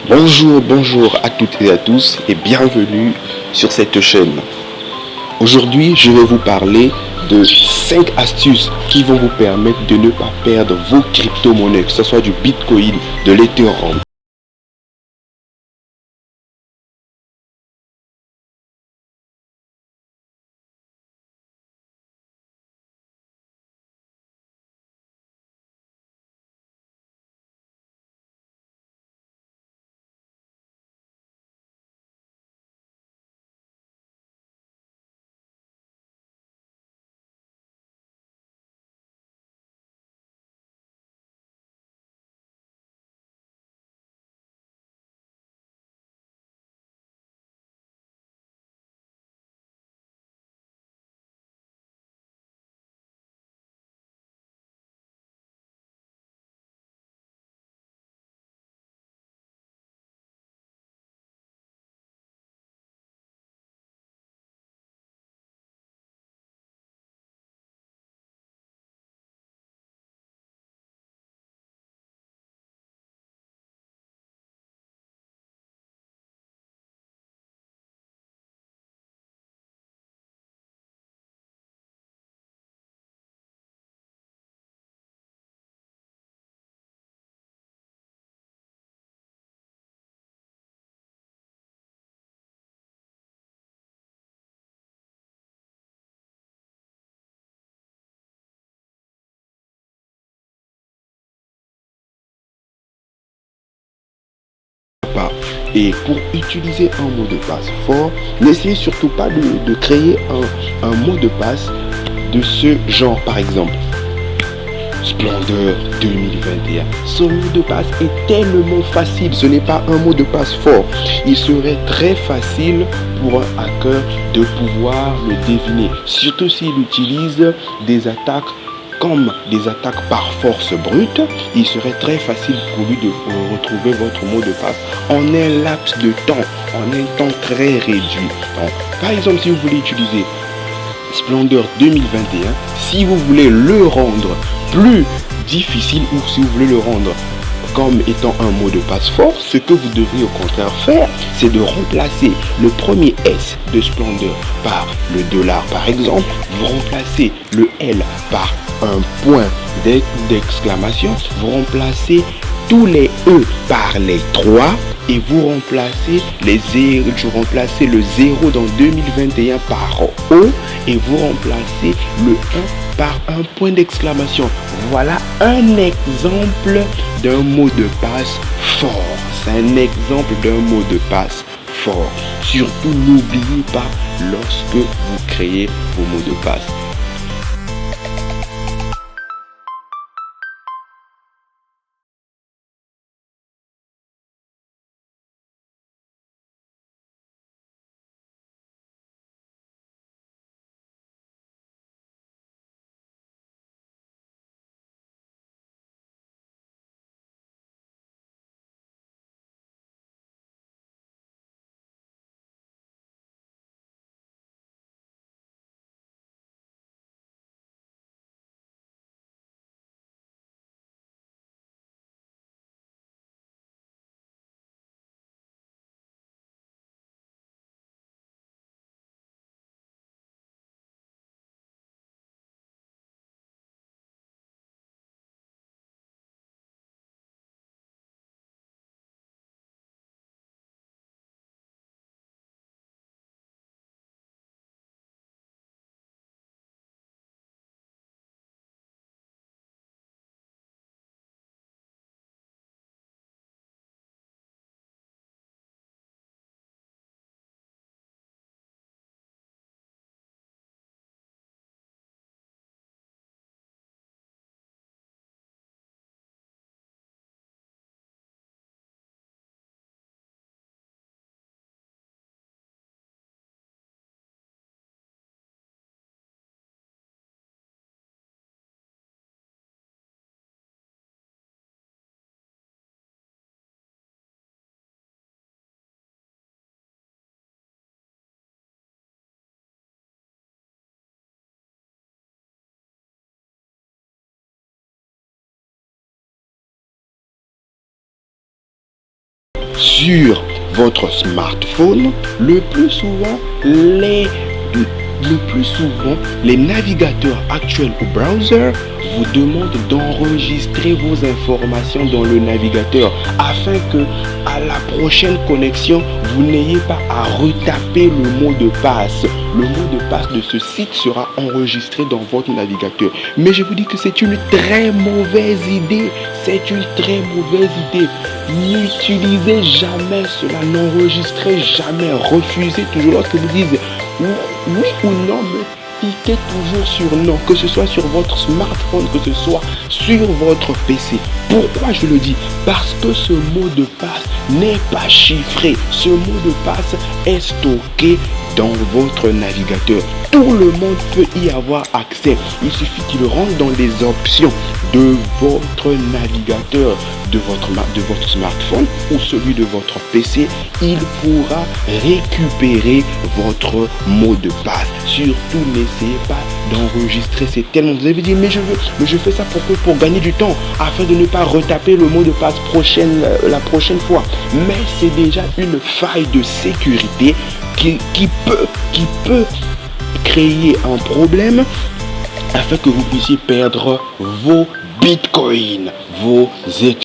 Bonjour à toutes et à tous et bienvenue sur cette chaîne. Aujourd'hui, je vais vous parler de 5 astuces qui vont vous permettre de ne pas perdre vos crypto-monnaies, que ce soit du Bitcoin, de l'Ethereum. Et pour utiliser un mot de passe fort, n'essayez surtout pas de créer un mot de passe de ce genre, par exemple. Splendeur 2021. Ce mot de passe est tellement facile, ce n'est pas un mot de passe fort. Il serait très facile pour un hacker de pouvoir le deviner, surtout s'il utilise des attaques comme des attaques par force brute. Il serait très facile pour lui de retrouver votre mot de passe en un laps de temps, en un temps très réduit. Donc, par exemple, si vous voulez utiliser Splendeur 2021, si vous voulez le rendre plus difficile ou si vous voulez le rendre comme étant un mot de passe fort, ce que vous devriez au contraire faire, c'est de remplacer le premier S de Splendeur par le dollar par exemple, vous remplacez le L par un point d'exclamation, vous remplacez tous les E par les 3 et vous remplacez le 0 dans 2021 par O et vous remplacez le 1 par un point d'exclamation. Voilà un exemple d'un mot de passe fort. C'est un exemple d'un mot de passe fort. Surtout, n'oubliez pas lorsque vous créez vos mots de passe. sur votre smartphone, le plus souvent, les navigateurs actuels ou browsers vous demandent d'enregistrer vos informations dans le navigateur afin que à la prochaine connexion, vous n'ayez pas à retaper le mot de passe. Le mot de passe de ce site sera enregistré dans votre navigateur. Mais je vous dis que c'est une très mauvaise idée. C'est une très mauvaise idée. N'utilisez jamais cela. N'enregistrez jamais. Refusez toujours lorsque vous dites oui ou non, mais cliquez toujours sur non, que ce soit sur votre smartphone, que ce soit sur votre PC. Pourquoi je le dis? Parce que ce mot de passe n'est pas chiffré. Ce mot de passe est stocké dans votre navigateur. Tout le monde peut y avoir accès. Il suffit qu'il rentre dans les options de votre navigateur, de votre smartphone ou celui de votre PC. Il pourra récupérer votre mot de passe. Surtout, n'essayez pas d'enregistrer. C'est tellement... Vous avez dit, mais je fais ça pour gagner du temps, afin de ne pas retaper le mot de passe la prochaine fois. Mais c'est déjà une faille de sécurité qui peut créer un problème afin que vous puissiez perdre vos bitcoins, vos études.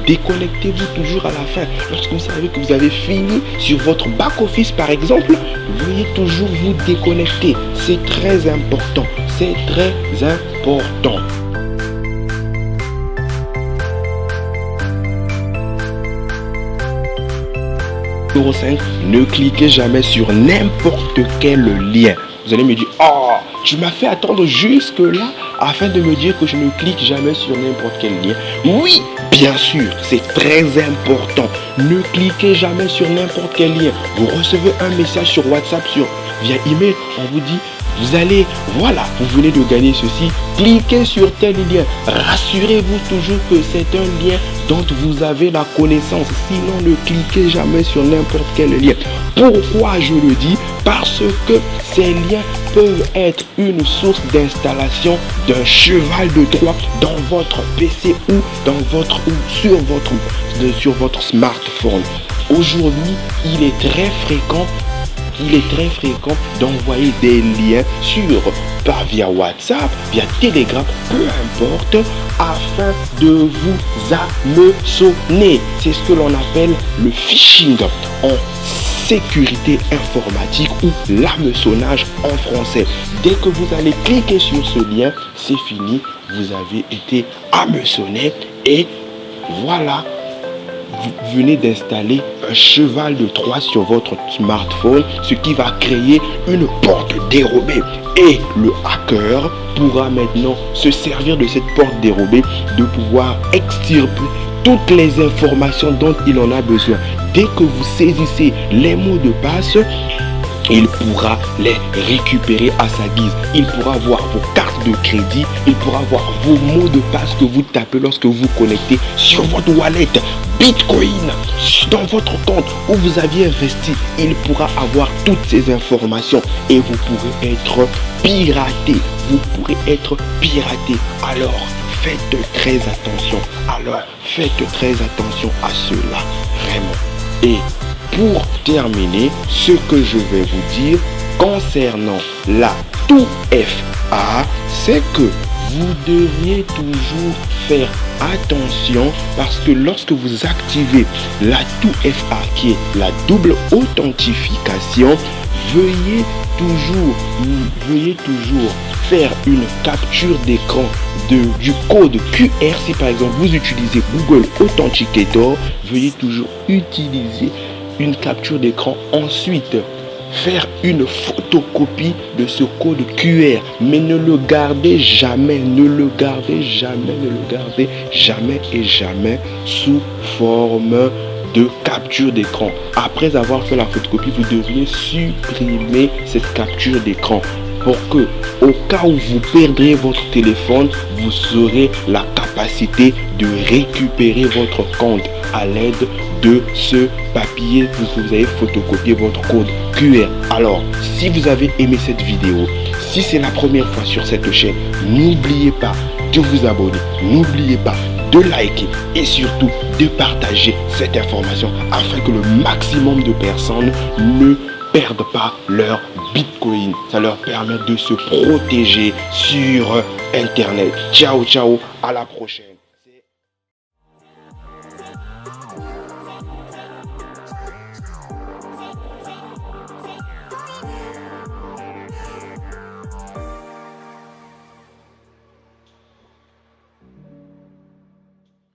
Déconnectez-vous toujours à la fin. Lorsque vous savez que vous avez fini sur votre back-office par exemple, veuillez toujours vous déconnecter. C'est très important. C'est très important. Numéro 5, ne cliquez jamais sur n'importe quel lien. Vous allez me dire, oh, tu m'as fait attendre jusque là afin de me dire que je ne clique jamais sur n'importe quel lien. Oui, bien sûr, c'est très important. Ne cliquez jamais sur n'importe quel lien. Vous recevez un message sur WhatsApp, via email, on vous dit, voilà, vous venez de gagner ceci, cliquez sur tel lien. Rassurez-vous toujours que c'est un lien dont vous avez la connaissance. Sinon, ne cliquez jamais sur n'importe quel lien. Pourquoi je le dis? Parce que ces liens peuvent être une source d'installation d'un cheval de Troie dans votre PC ou sur votre smartphone. Aujourd'hui, il est très fréquent d'envoyer des liens via WhatsApp, via Telegram, peu importe, afin de vous hameçonner. C'est ce que l'on appelle le phishing en sécurité informatique ou l'hameçonnage en français. Dès que vous allez cliquer sur ce lien, c'est fini, vous avez été hameçonné et voilà. Vous venez d'installer un cheval de Troie sur votre smartphone, ce qui va créer une porte dérobée. Et le hacker pourra maintenant se servir de cette porte dérobée de pouvoir extirper toutes les informations dont il en a besoin. dès que vous saisissez les mots de passe, il pourra les récupérer à sa guise. Il pourra voir vos cartes de crédit. Il pourra voir vos mots de passe que vous tapez lorsque vous connectez sur votre wallet Bitcoin, dans votre compte où vous aviez investi. Il pourra avoir toutes ces informations et vous pourrez être piraté. Vous pourrez être piraté. Alors, faites très attention. À cela. Vraiment. Et pour terminer, ce que je vais vous dire concernant la 2FA, c'est que vous devriez toujours faire attention parce que lorsque vous activez la 2FA qui est la double authentification, veuillez toujours faire une capture d'écran du code QR. Si par exemple vous utilisez Google Authenticator, veuillez toujours utiliser une capture d'écran, ensuite faire une photocopie de ce code QR, mais ne le gardez jamais sous forme de capture d'écran. Après avoir fait la photocopie, vous devriez supprimer cette capture d'écran pour que, au cas où vous perdrez votre téléphone, vous aurez la capacité de récupérer votre compte à l'aide de ce papier que vous avez photocopié votre code QR. Alors, si vous avez aimé cette vidéo, si c'est la première fois sur cette chaîne, n'oubliez pas de vous abonner, n'oubliez pas de liker et surtout de partager cette information afin que le maximum de personnes ne perdent pas leur Bitcoin. Ça leur permet de se protéger sur Internet. Ciao, ciao, à la prochaine.